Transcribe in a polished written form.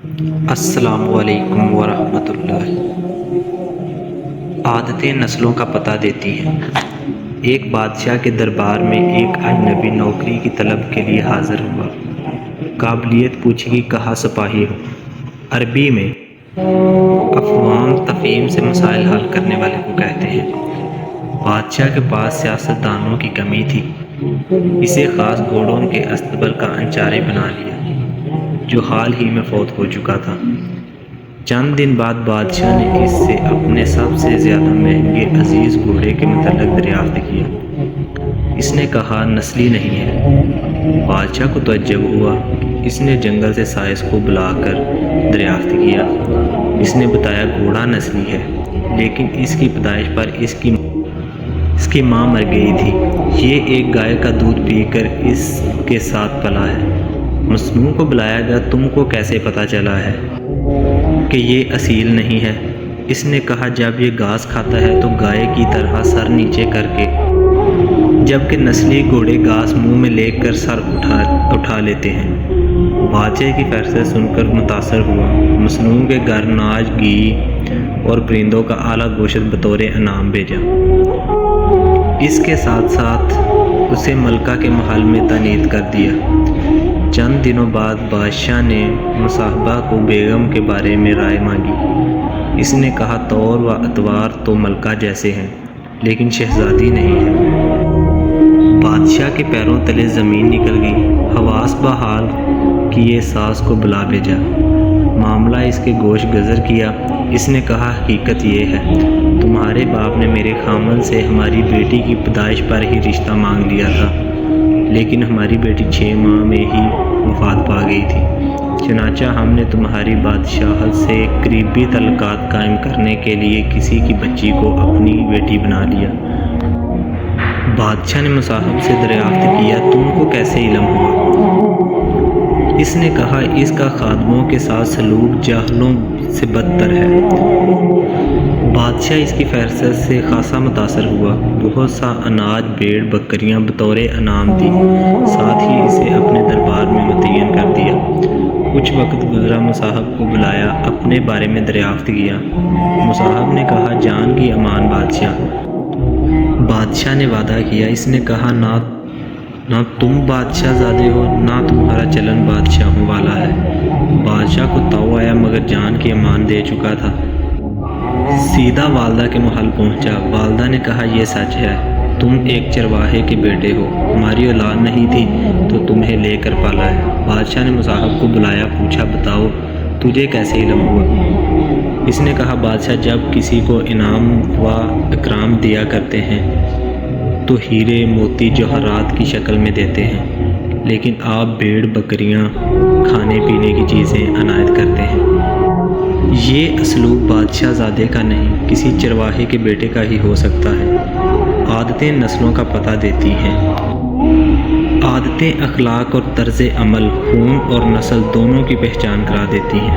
السلام علیکم ورحمۃ اللہ۔ عادتیں نسلوں کا پتہ دیتی ہیں۔ ایک بادشاہ کے دربار میں ایک اجنبی نوکری کی طلب کے لیے حاضر ہوا۔ قابلیت پوچھی، کہا سپاہی ہوں۔ عربی میں افہام تفہیم سے مسائل حل کرنے والے کو کہتے ہیں۔ بادشاہ کے پاس سیاست دانوں کی کمی تھی۔ اسے خاص گھوڑوں کے استبل کا انچارے بنا لیا جو حال ہی میں فوت ہو چکا تھا۔ چند دن بعد بادشاہ نے اس سے اپنے سب سے زیادہ مہنگے عزیز گھوڑے کے متعلق دریافت کیا۔ اس نے کہا نسلی نہیں ہے۔ بادشاہ کو تعجب ہوا۔ اس نے جنگل سے سائس کو بلا کر دریافت کیا۔ اس نے بتایا گھوڑا نسلی ہے، لیکن اس کی پیدائش پر اس کی ماں مر گئی تھی۔ یہ ایک گائے کا دودھ پی کر اس کے ساتھ پلا ہے۔ مصنوع کو بلایا گیا۔ تم کو کیسے پتہ چلا ہے کہ یہ اصیل نہیں ہے؟ اس نے کہا جب یہ گھاس کھاتا ہے تو گائے کی طرح سر نیچے کر کے، جبکہ نسلی گھوڑے گھاس منہ میں لے کر سر اٹھا لیتے ہیں۔ بادشاہ کی فیصلے سن کر متاثر ہوا۔ مصنوع کے گھر ناج، گھی اور پرندوں کا اعلیٰ گوشت بطور انعام بھیجا۔ اس کے ساتھ ساتھ اسے ملکہ کے محل میں تعینات کر دیا۔ چند دنوں بعد بادشاہ نے مصاحبہ کو بیگم کے بارے میں رائے مانگی۔ اس نے کہا طور و اطوار تو ملکہ جیسے ہیں، لیکن شہزادی نہیں ہے۔ بادشاہ کے پیروں تلے زمین نکل گئی۔ حواس بحال کیے، ساس کو بلا بھیجا۔ معاملہ اس کے گوش گزر کیا۔ اس نے کہا حقیقت یہ ہے، تمہارے باپ نے میرے خامند سے ہماری بیٹی کی پیدائش پر ہی رشتہ مانگ لیا تھا، لیکن ہماری بیٹی 6 ماہ میں ہی وفات پا گئی تھی۔ چنانچہ ہم نے تمہاری بادشاہت سے قریبی تعلقات قائم کرنے کے لیے کسی کی بچی کو اپنی بیٹی بنا لیا۔ بادشاہ نے مصاحب سے دریافت کیا تم کو کیسے علم ہوا؟ اس نے کہا اس کا خادموں کے ساتھ سلوک جاہلوں سے بدتر ہے۔ بادشاہ اس کی فیصلے سے خاصا متاثر ہوا۔ بہت سا اناج، بھیڑ بکریاں بطور انعام دی، ساتھ ہی اسے اپنے دربار میں متعین کر دیا۔ کچھ وقت گزرا، مصاحب کو بلایا، اپنے بارے میں دریافت کیا۔ مصاحب نے کہا جان کی امان بادشاہ۔ بادشاہ نے وعدہ کیا۔ اس نے کہا نہ تم بادشاہ زادے ہو، نہ تمہارا چلن بادشاہوں والا ہے۔ بادشاہ کو تاؤ آیا، مگر جان کی امان دے چکا تھا۔ سیدھا والدہ کے محل پہنچا۔ والدہ نے کہا یہ سچ ہے، تم ایک چرواہے کے بیٹے ہو، ہماری اولاد نہیں تھی تو تمہیں لے کر پالا ہے۔ بادشاہ نے مصاحب کو بلایا، پوچھا بتاؤ تجھے کیسے علم ہوا؟ اس نے کہا بادشاہ جب کسی کو انعام و اکرام دیا کرتے ہیں تو ہیرے موتی جواہرات کی شکل میں دیتے ہیں، لیکن آپ بھیڑ بکریاں، کھانے پینے کی چیزیں عنایت کرتے ہیں۔ یہ اسلوب بادشاہ زادے کا نہیں، کسی چرواہے کے بیٹے کا ہی ہو سکتا ہے۔ عادتیں نسلوں کا پتہ دیتی ہیں۔ عادتیں اخلاق اور طرز عمل، خون اور نسل دونوں کی پہچان کرا دیتی ہیں۔